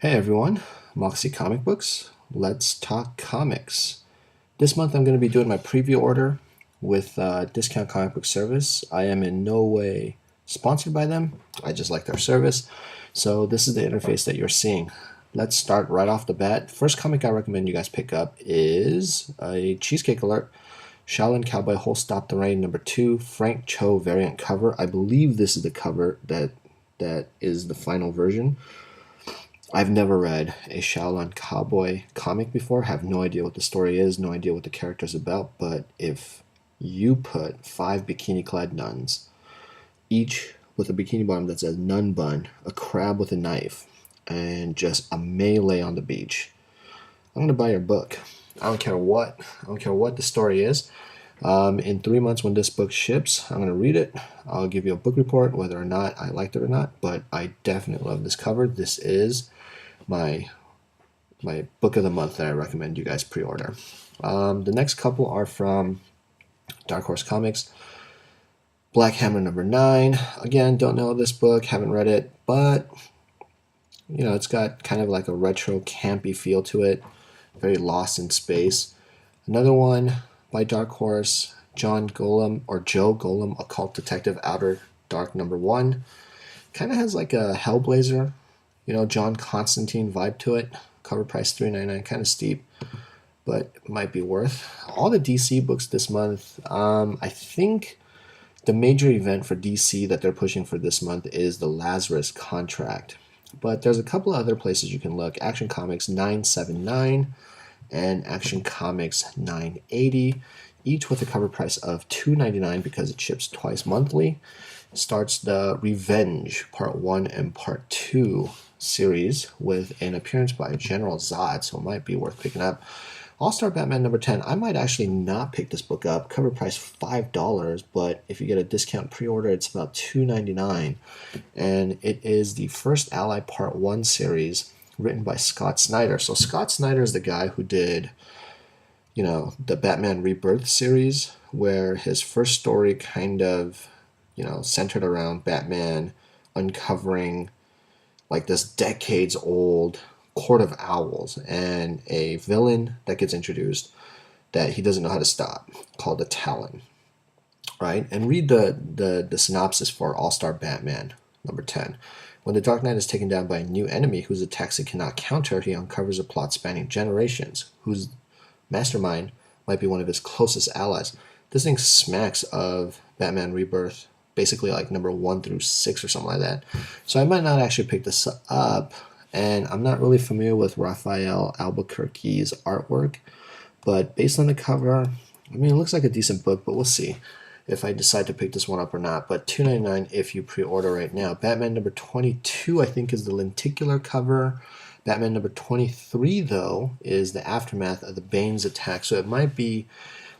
Hey everyone, Moxie Comic Books. Let's talk comics. This month I'm going to be doing my preview order with Discount Comic Book Service. I am in no way sponsored by them. I just like their service. So this is the interface that you're seeing. Let's start right off the bat. First comic I recommend you guys pick up is a Cheesecake Alert. Shaolin Cowboy Whole Stop the Rain #2 Frank Cho variant cover. I believe this is the cover that is the final version. I've never read a Shaolin Cowboy comic before, have no idea what the story is, no idea what the character's about, but if you put 5 bikini-clad nuns, each with a bikini bottom that says nun bun, a crab with a knife, and just a melee on the beach, I'm gonna buy your book. I don't care what the story is. In 3 months when this book ships, I'm gonna read it. I'll give you a book report whether or not I liked it or not, but I definitely love this cover. This is my book of the month that I recommend you guys pre-order. The next couple are from Dark Horse Comics. Black Hammer #9. Again, don't know this book, haven't read it, but you know, it's got kind of like a retro campy feel to it, very lost in space. Another one by Dark Horse, Joe Golem, Occult Detective Outer Dark #1. Kind of has like a Hellblazer, John Constantine vibe to it. Cover price $3.99, kind of steep, but it might be worth. All the DC books this month, I think the major event for DC that they're pushing for this month is the Lazarus Contract. But there's a couple of other places you can look. Action Comics 979 and Action Comics 980, each with a cover price of $2.99 because it ships twice monthly. Starts the Revenge Part 1 and Part 2 series with an appearance by General Zod, so it might be worth picking up. All-Star Batman #10. I might actually not pick this book up. Cover price $5, but if you get a discount pre-order, it's about $2.99. And it is the First Ally Part 1 series written by Scott Snyder. So Scott Snyder is the guy who did, the Batman Rebirth series, where his first story kind of, centered around Batman uncovering like this decades old court of owls and a villain that gets introduced that he doesn't know how to stop, called the Talon, right? And read the synopsis for All-Star Batman #10. When the Dark Knight is taken down by a new enemy whose attacks he cannot counter, he uncovers a plot spanning generations whose mastermind might be one of his closest allies. This thing smacks of Batman Rebirth, basically like #1 through 6 or something like that. So I might not actually pick this up, and I'm not really familiar with Raphael Albuquerque's artwork, but based on the cover, I mean, it looks like a decent book, but we'll see if I decide to pick this one up or not. But $2.99 if you pre-order right now. Batman #22, I think, is the lenticular cover. Batman #23, though, is the aftermath of the Bane's attack. So it might be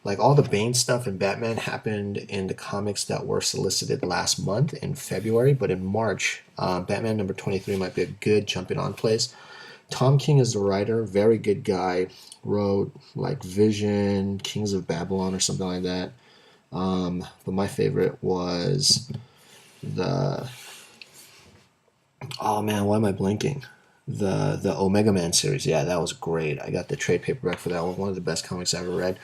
like all the Bane stuff in Batman happened in the comics that were solicited last month in February, but in March, Batman #23 might be a good jumping on place. Tom King is the writer, very good guy. Wrote like Vision, Kings of Babylon, or something like that. But my favorite was the, oh man, why am I blanking? The Omega Man series. Yeah, that was great. I got the trade paperback for that one of the best comics I ever read.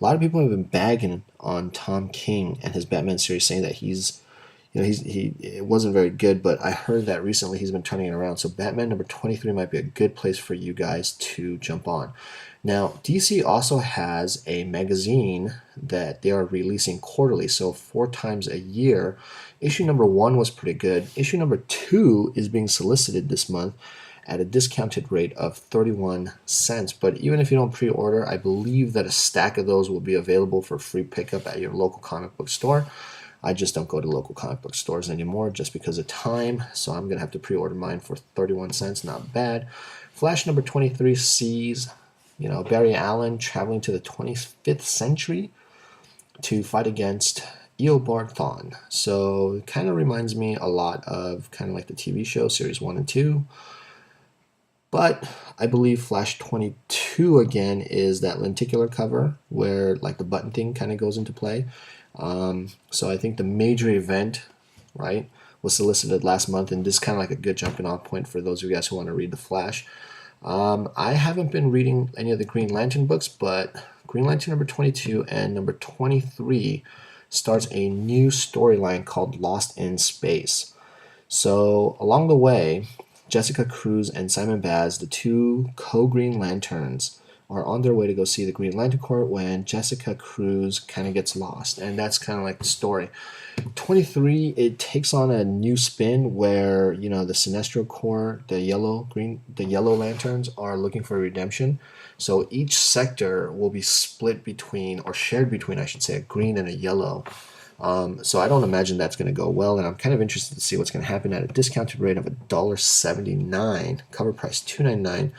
A lot of people have been bagging on Tom King and his Batman series, saying that it wasn't very good, but I heard that recently he's been turning it around. So Batman #23 might be a good place for you guys to jump on. Now, DC also has a magazine that they are releasing quarterly, so 4 times a year. Issue #1 was pretty good. Issue #2 is being solicited this month at a discounted rate of 31 cents. But even if you don't pre-order, I believe that a stack of those will be available for free pickup at your local comic book store. I just don't go to local comic book stores anymore just because of time, so I'm going to have to pre-order mine for 31 cents. Not bad. Flash #23 sees, Barry Allen traveling to the 25th century to fight against Eobard Thawne. So it kind of reminds me a lot of kind of like the TV show series 1 and 2. But I believe Flash 22 again is that lenticular cover where like the button thing kind of goes into play. So I think the major event, right, was solicited last month, and this is kind of like a good jumping off point for those of you guys who want to read The Flash. I haven't been reading any of the Green Lantern books, but Green Lantern number 22 and number 23 starts a new storyline called Lost in Space. So along the way, Jessica Cruz and Simon Baz, the two co-Green Lanterns, are on their way to go see the Green Lantern Corps when Jessica Cruz kind of gets lost, and that's kind of like the story. 23, it takes on a new spin where the Sinestro Corps, the yellow lanterns are looking for redemption. So each sector will be split between, or shared between, I should say, a green and a yellow. So I don't imagine that's going to go well, and I'm kind of interested to see what's going to happen at a discounted rate of $1.79. Cover price $2.99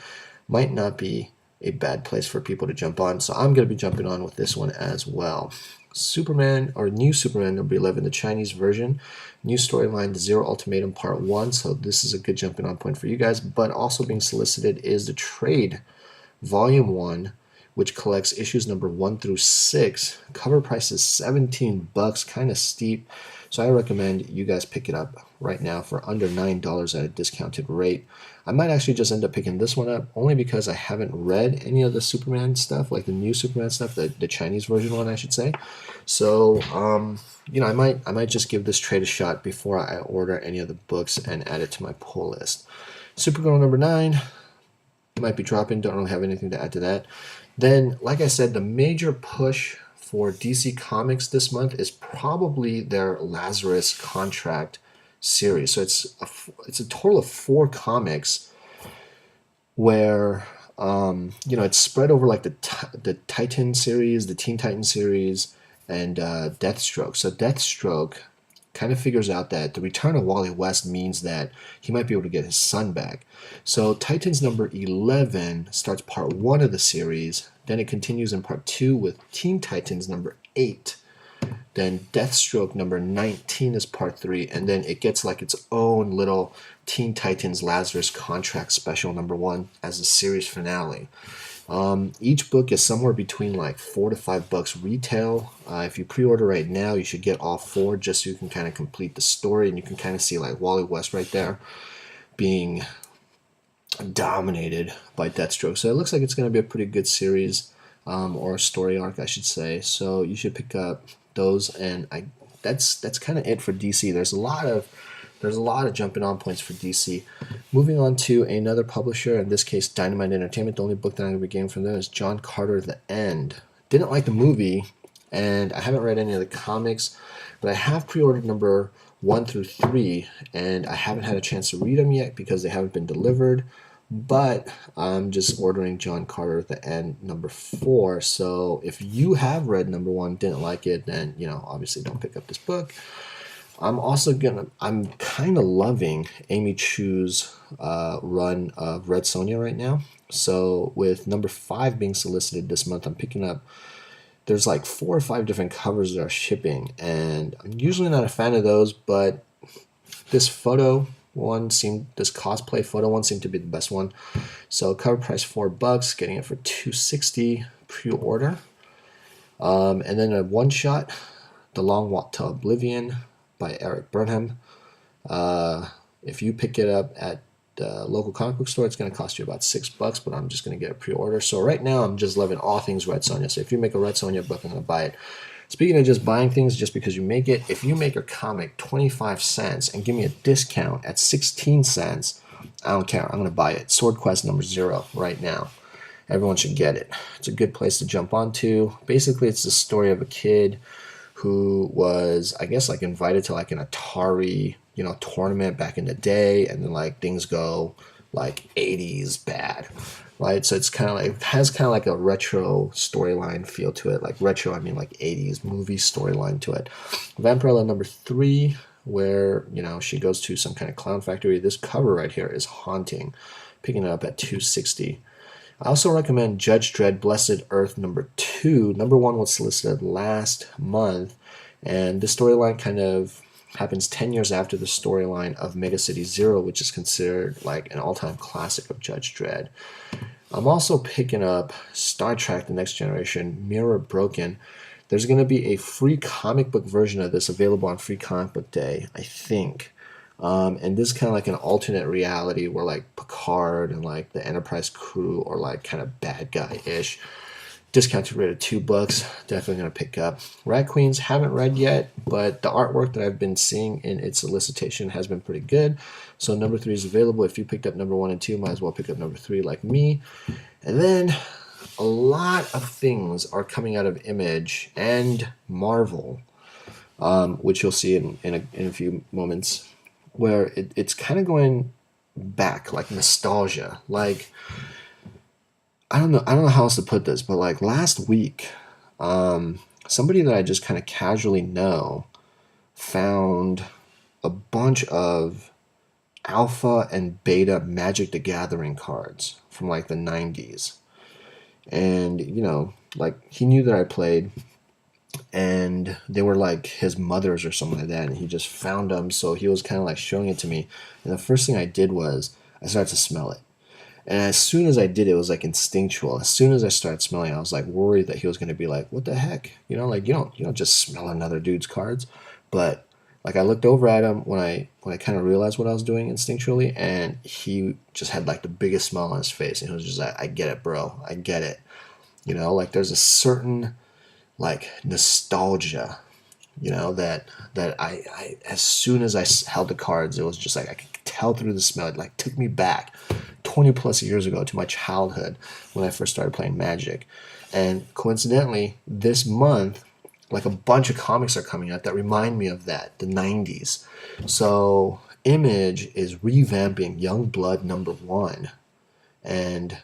might not be a bad place for people to jump on. So I'm going to be jumping on with this one as well. Superman, or New Superman number 11, the Chinese version. New storyline, The Zero Ultimatum Part 1. So this is a good jumping on point for you guys. But also being solicited is the Trade Volume 1, which collects issues number 1 through 6. Cover price is $17, kind of steep. So I recommend you guys pick it up right now for under $9 at a discounted rate. I might actually just end up picking this one up only because I haven't read any of the Superman stuff, like the new Superman stuff, the Chinese version one, I should say. So, I might just give this trade a shot before I order any of the books and add it to my pull list. Supergirl number 9 might be dropping. Don't really have anything to add to that. Then, like I said, the major push for DC Comics this month is probably their Lazarus Contract series. So it's a total of 4 comics where it's spread over like the Titan series, the Teen Titan series, and Deathstroke. So Deathstroke kind of figures out that the return of Wally West means that he might be able to get his son back. So Titans number 11 starts part 1 of the series. Then it continues in part 2 with Teen Titans number 8. Then Deathstroke number 19 is part 3, and then it gets like its own little Teen Titans Lazarus Contract special number 1 as a series finale. Each book is somewhere between like $4 to $5 retail. If you pre-order right now, you should get all 4 just so you can kind of complete the story, and you can kind of see like Wally West right there being dominated by Deathstroke. So it looks like it's going to be a pretty good series, or a story arc, I should say. So you should pick up those, and that's kind of it for DC. There's a lot of jumping on points for DC. Moving on to another publisher, in this case Dynamite Entertainment. The only book that I'm going to be getting from them is John Carter: The End. Didn't like the movie, and I haven't read any of the comics, but I have pre-ordered number 1 through 3, and I haven't had a chance to read them yet because they haven't been delivered. But I'm just ordering John Carter: The End number 4. So if you have read number 1, didn't like it, then obviously don't pick up this book. I'm kind of loving Amy Chu's run of Red Sonja right now. So with number 5 being solicited this month, I'm picking up. There's like 4 or 5 different covers that are shipping, and I'm usually not a fan of those, but this cosplay photo one seemed to be the best one. So cover price $4, getting it for $2.60 pre-order. And then a one shot, The Long Walk to Oblivion by Eric Burnham. If you pick it up at the local comic book store, it's going to cost you about $6, but I'm just going to get a pre-order. So right now I'm just loving all things Red Sonja. So if you make a Red Sonja book, I'm going to buy it. Speaking of just buying things just because you make it, if you make a comic 25 cents and give me a discount at 16 cents, I don't care. I'm going to buy it. Sword Quest number 0 right now. Everyone should get it. It's a good place to jump onto. Basically, it's the story of a kid who was, I guess, like invited to like an Atari, tournament back in the day, and then like things go like 80s bad. Right, so it has kind of like a retro storyline feel to it. Like retro, I mean like 80s movie storyline to it. Vampirella number 3, where she goes to some kind of clown factory. This cover right here is haunting. Picking it up at $2.60. I also recommend Judge Dredd: Blessed Earth number 2. Number 1 was solicited last month, and this storyline kind of happens 10 years after the storyline of Mega City Zero, which is considered like an all-time classic of Judge Dredd. I'm also picking up Star Trek: The Next Generation, Mirror Broken. There's going to be a free comic book version of this available on Free Comic Book Day, I think. And this is kind of like an alternate reality where like Picard and like the Enterprise crew are like kind of bad guy-ish. Discounted rate of $2. Definitely gonna pick up. Rat Queens haven't read yet, but the artwork that I've been seeing in its solicitation has been pretty good. So number 3 is available. If you picked up number 1 and 2, might as well pick up number 3 like me. And then a lot of things are coming out of Image and Marvel, which you'll see in a few moments, where it's kind of going back, like nostalgia. Like, I don't know how else to put this, but like last week, somebody that I just kind of casually know found a bunch of alpha and beta Magic the Gathering cards from like the 90s. And, like he knew that I played, and they were like his mother's or something like that, and he just found them, so he was kind of like showing it to me. And the first thing I did was I started to smell it. And as soon as I did, it was like instinctual. As soon as I started smelling, I was like worried that he was going to be like, "What the heck?" Like you don't just smell another dude's cards. But like I looked over at him when I kind of realized what I was doing instinctually, and he just had like the biggest smile on his face, and he was just like, "I get it, bro. I get it." Like there's a certain like nostalgia, that I as soon as I held the cards, it was just like I could tell through the smell. It like took me back 20 plus years ago to my childhood when I first started playing Magic. And coincidentally, this month, like a bunch of comics are coming out that remind me of that, the 90s. So Image is revamping Young Blood #1, and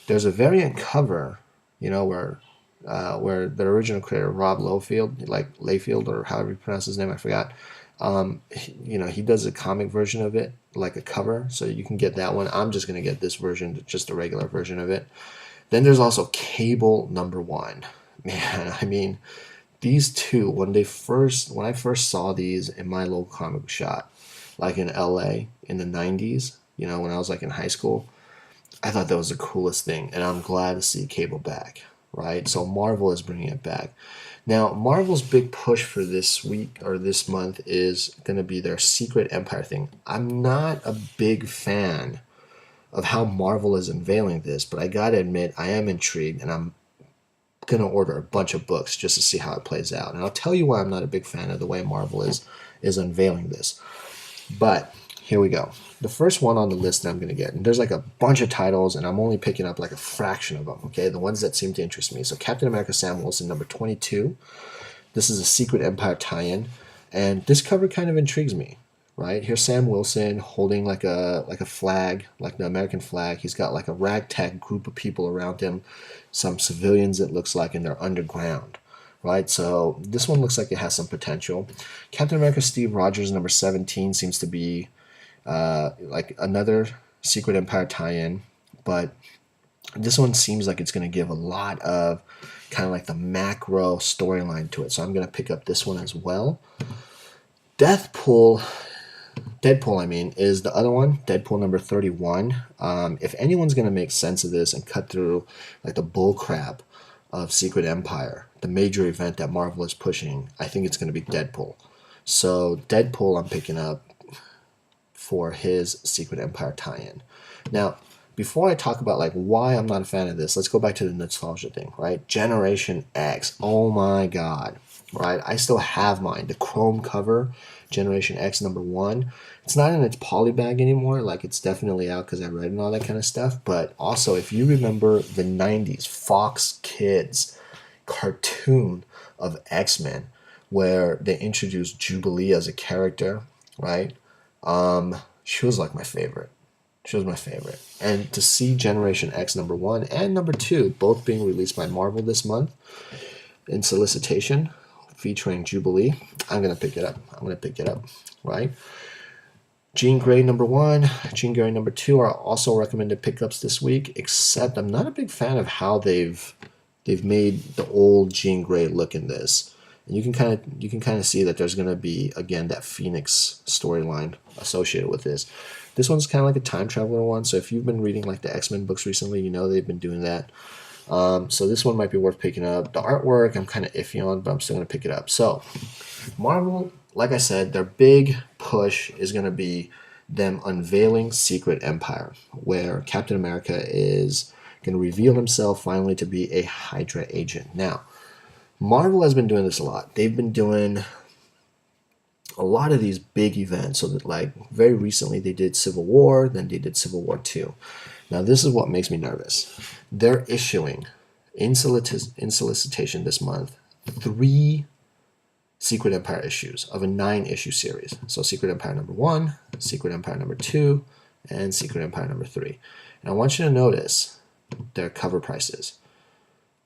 there's a variant cover, where the original creator Rob Layfield, or however you pronounce his name, I forgot. He does a comic version of it, like a cover, so you can get that one. I'm just gonna get this version, just a regular version of it. Then there's also Cable #1. Man, I mean, these two, when I first saw these in my local comic shop, like in LA in the 90s, when I was like in high school, I thought that was the coolest thing, and I'm glad to see Cable back, right? So Marvel is bringing it back. Now, Marvel's big push for this week or this month is going to be their Secret Empire thing. I'm not a big fan of how Marvel is unveiling this, but I gotta admit, I am intrigued, and I'm going to order a bunch of books just to see how it plays out. And I'll tell you why I'm not a big fan of the way Marvel is unveiling this. But here we go. The first one on the list that I'm going to get, and there's like a bunch of titles, and I'm only picking up like a fraction of them, okay? The ones that seem to interest me. So Captain America Sam Wilson, #22. This is a Secret Empire tie-in, and this cover kind of intrigues me, right? Here's Sam Wilson holding like a flag, like the American flag. He's got like a ragtag group of people around him, some civilians it looks like, and they're underground. Right, so this one looks like it has some potential. Captain America Steve Rogers, #17, seems to be like another Secret Empire tie-in, but this one seems like it's going to give a lot of kind of like the macro storyline to it. So I'm going to pick up this one as well. Deadpool, I mean, is the other one. Deadpool #31. If anyone's going to make sense of this and cut through like the bullcrap of Secret Empire, the major event that Marvel is pushing, I think it's going to be Deadpool. So Deadpool I'm picking up for his Secret Empire tie-in. Now, before I talk about like why I'm not a fan of this, let's go back to the nostalgia thing, right? Generation X. Oh my God, right? I still have mine, the chrome cover, Generation X #1. It's not in its polybag anymore. Like it's definitely out because I read and all that kind of stuff. But also, if you remember the 90s Fox Kids cartoon of X-Men, where they introduced Jubilee as a character, right? She was like my favorite. She was my favorite. And to see Generation X #1 and #2 both being released by Marvel this month in solicitation featuring Jubilee, I'm going to pick it up. Right? Jean Grey #1, Jean Grey #2 are also recommended pickups this week, except I'm not a big fan of how they've made the old Jean Grey look in this. And you can kind of see that there's going to be, again, that Phoenix storyline associated with this. This one's kind of like a time traveler one, so if you've been reading like the X-Men books recently, they've been doing that. So this one might be worth picking up. The artwork I'm kind of iffy on, but I'm still going to pick it up. So Marvel like I said, their big push is going to be them unveiling Secret Empire, where Captain America is going to reveal himself finally to be a Hydra agent. Now, Marvel has been doing this a lot. They've been doing a lot of these big events. So that, like, very recently they did Civil War, then they did Civil War 2. Now, this is what makes me nervous. They're issuing, in solicitation this month, 3 Secret Empire issues of a 9-issue series. So Secret Empire number 1, Secret Empire number 2, and Secret Empire number 3. And I want you to notice their cover prices.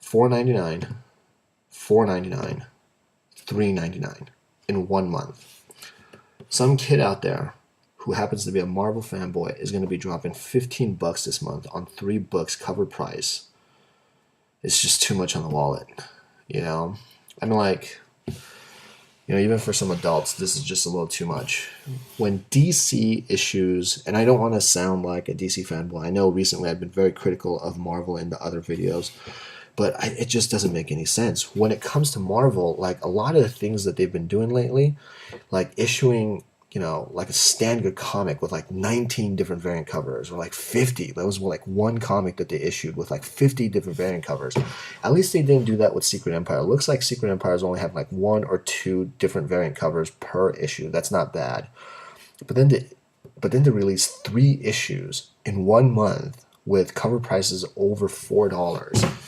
$4.99, $4.99, $3.99 in 1 month. Some kid out there who happens to be a Marvel fanboy is going to be dropping $15 this month on 3 books cover price. It's just too much on the wallet, you know? I mean, like, you know, even for some adults, this is just a little too much. When DC issues, and I don't want to sound like a DC fanboy. I know recently I've been very critical of Marvel in the other videos, but it just doesn't make any sense. When it comes to Marvel, like a lot of the things that they've been doing lately, like issuing, you know, like a standard comic with like 19 different variant covers, or like 50. That was like one comic that they issued with like 50 different variant covers. At least they didn't do that with Secret Empire. It looks like Secret Empires only have like 1 or 2 different variant covers per issue. That's not bad. But then to release 3 issues in 1 month with cover prices over $4.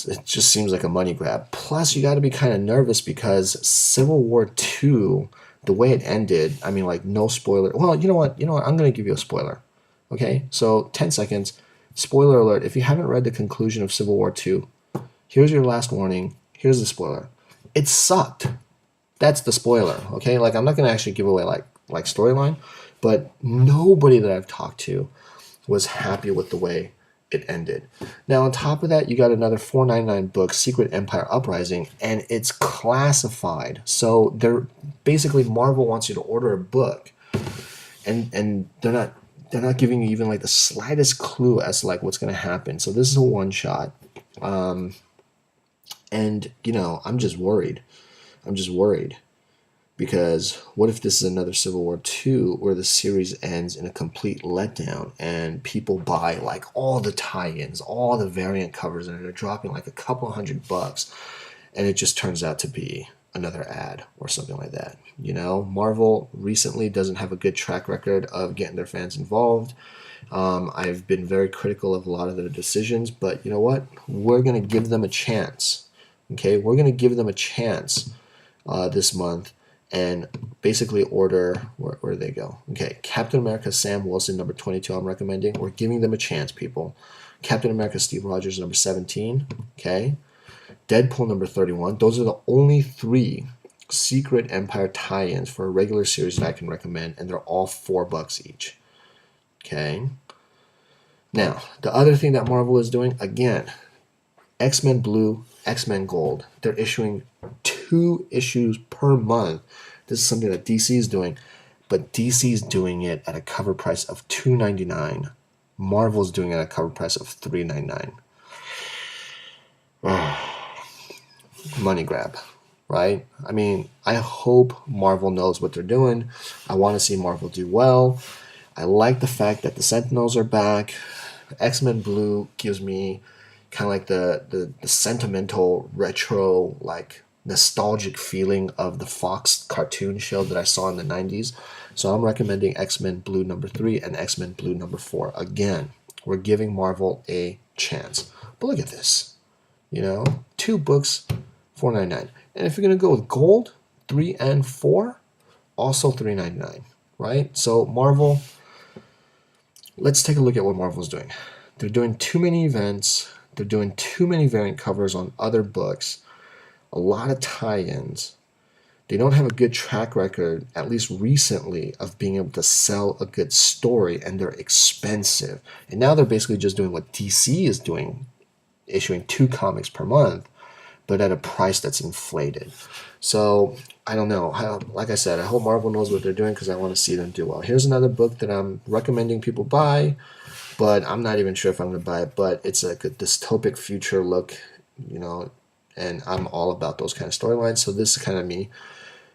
It just seems like a money grab. Plus, you got to be kind of nervous because Civil War 2, the way it ended, I mean, like, no spoiler. Well, you know what? I'm going to give you a spoiler. Okay? So, 10 seconds. Spoiler alert. If you haven't read the conclusion of Civil War 2, here's your last warning. Here's the spoiler. It sucked. That's the spoiler. Okay? Like, I'm not going to actually give away, like storyline, but nobody that I've talked to was happy with the way it ended. Now, on top of that, you got another $4.99 book, Secret Empire Uprising, and it's classified. So they're basically, Marvel wants you to order a book, and they're not giving you even like the slightest clue as to like what's going to happen. So this is a one shot, and you know, I'm just worried. Because what if this is another Civil War 2 where the series ends in a complete letdown and people buy like all the tie-ins, all the variant covers, and they're dropping like a couple $100, and it just turns out to be another ad or something like that. You know, Marvel recently doesn't have a good track record of getting their fans involved. I've been very critical of a lot of their decisions, but you know what? We're going to give them a chance. Okay, we're going to give them a chance this month. And basically order, where do they go? Okay, Captain America Sam Wilson, number 22, I'm recommending. We're giving them a chance, people. Captain America Steve Rogers, number 17. Okay. Deadpool, number 31. Those are the only 3 Secret Empire tie-ins for a regular series that I can recommend, and they're all $4 each. Okay. Now, the other thing that Marvel is doing, again, X-Men Blue, X-Men Gold. They're issuing 2 issues per month. This is something that DC is doing, but DC is doing it at a cover price of $2.99. Marvel's doing it at a cover price of $3.99. Money grab, right? I mean, I hope Marvel knows what they're doing. I want to see Marvel do well. I like the fact that the Sentinels are back. X-Men Blue gives me kind of like the sentimental, retro, like nostalgic feeling of the Fox cartoon show that I saw in the 90s. So I'm recommending X-Men Blue number 3 and X-Men Blue number 4. Again, we're giving Marvel a chance. But look at this. You know, 2 books, $4.99. And if you're going to go with gold, 3 and 4, also $3.99, right? So Marvel, let's take a look at what Marvel's doing. They're doing too many events. They're doing too many variant covers on other books. A lot of tie-ins. They don't have a good track record, at least recently, of being able to sell a good story, and they're expensive. And now they're basically just doing what DC is doing, issuing 2 comics per month, but at a price that's inflated. So, I don't know. Like I said, I hope Marvel knows what they're doing because I want to see them do well. Here's another book that I'm recommending people buy, but I'm not even sure if I'm going to buy it, but it's like a dystopic future look, you know, and I'm all about those kind of storylines. So this is kind of me.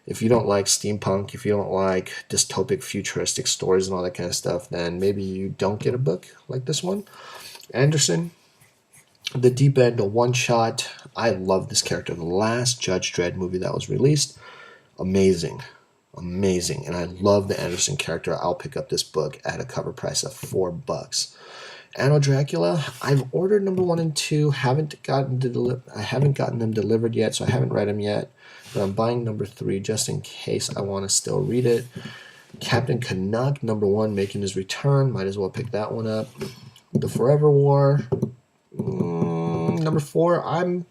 if you don't like steampunk, if you don't like dystopic futuristic stories and all that kind of stuff, then maybe you don't get a book like this one. Anderson, The Deep End, a one-shot. I love this character. The last Judge Dredd movie that was released, amazing. Amazing. And I love the Anderson character. I'll pick up this book at a cover price of $4. Anno Dracula, I've ordered number 1 and 2. I haven't gotten them delivered yet, so I haven't read them yet. But I'm buying number 3 just in case I want to still read it. Captain Canuck, number 1, making his return. Might as well pick that one up. The Forever War, number 4. I'm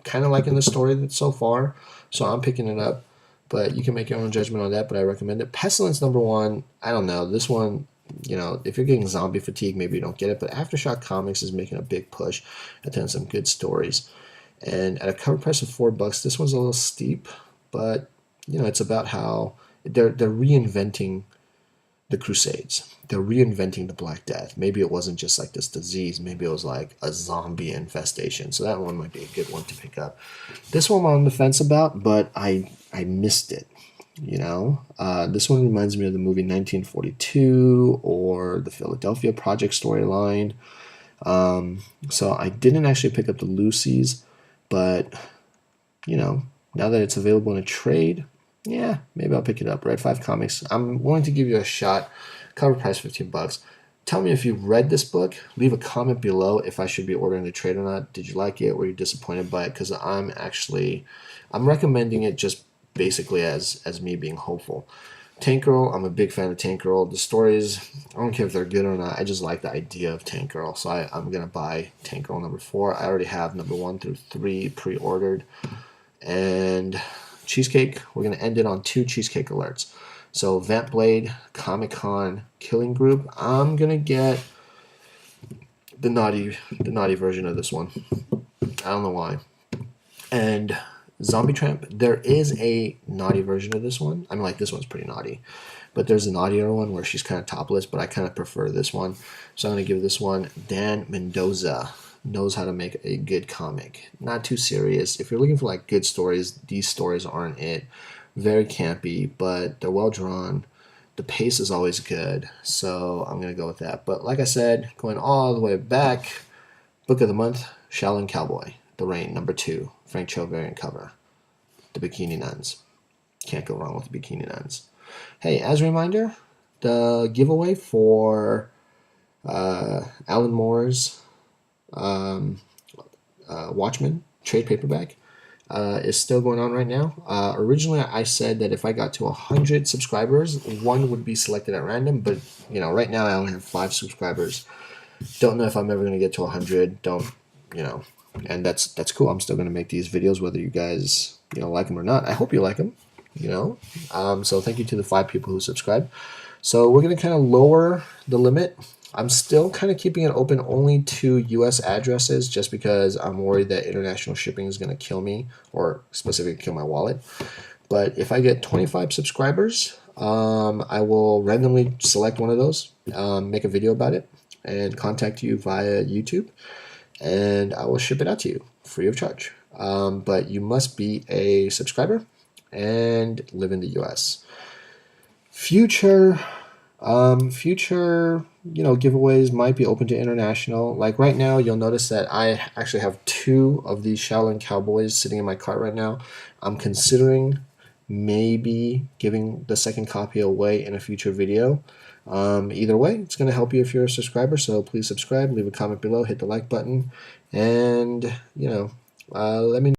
kind of liking the story so far, so I'm picking it up. But you can make your own judgment on that, but I recommend it. Pestilence, number 1, I don't know. This one, you know, if you're getting zombie fatigue, maybe you don't get it. But Aftershock Comics is making a big push at telling some good stories. And at a cover price of $4, this one's a little steep, but you know, it's about how they're reinventing the Crusades. They're reinventing the Black Death. Maybe it wasn't just like this disease. Maybe it was like a zombie infestation. So that one might be a good one to pick up. This one I'm on the fence about, but I missed it. You know, this one reminds me of the movie 1942 or the Philadelphia Project storyline. So I didn't actually pick up the Lucy's. But, you know, now that it's available in a trade, yeah, maybe I'll pick it up. Red 5 Comics. I'm willing to give you a shot. Cover price $15. Tell me if you've read this book. Leave a comment below if I should be ordering the trade or not. Did you like it? Were you disappointed by it? Because I'm recommending it just basically as me being hopeful. Tank Girl, I'm a big fan of Tank Girl. The stories, I don't care if they're good or not. I just like the idea of Tank Girl. So I'm going to buy Tank Girl number 4. I already have number 1 through 3 pre-ordered. And Cheesecake, we're going to end it on 2 Cheesecake alerts. So Vamp Blade, Comic-Con, Killing Group. I'm going to get the naughty version of this one. I don't know why. And Zombie Tramp, there is a naughty version of this one. I mean, like, this one's pretty naughty. But there's a naughtier one where she's kind of topless, but I kind of prefer this one. So I'm going to give this one. Dan Mendoza knows how to make a good comic. Not too serious. If you're looking for, like, good stories, these stories aren't it. Very campy, but they're well drawn. The pace is always good. So I'm going to go with that. But like I said, going all the way back, Book of the Month, Shaolin Cowboy. The Rain, number 2, Frank Cho variant cover. The Bikini Nuns. Can't go wrong with the Bikini Nuns. Hey, as a reminder, the giveaway for Alan Moore's Watchmen trade paperback is still going on right now. Originally, I said that if I got to 100 subscribers, one would be selected at random. But you know, right now I only have 5 subscribers. Don't know if I'm ever going to get to 100. Don't, you know. And that's cool. I'm still going to make these videos whether you guys, you know, like them or not. I hope you like them, you know. So thank you to the 5 people who subscribed. So we're going to kind of lower the limit. I'm still kind of keeping it open only to US addresses just because I'm worried that international shipping is going to kill me, or specifically kill my wallet. But if I get 25 subscribers, I will randomly select one of those, make a video about it, and contact you via YouTube. And I will ship it out to you free of charge. But you must be a subscriber and live in the US. Future, you know, giveaways might be open to international. Like right now, you'll notice that I actually have 2 of these Shaolin Cowboys sitting in my cart right now. I'm considering maybe giving the second copy away in a future video. Either way, it's going to help you if you're a subscriber, so please subscribe, leave a comment below, hit the like button, and, you know, let me know.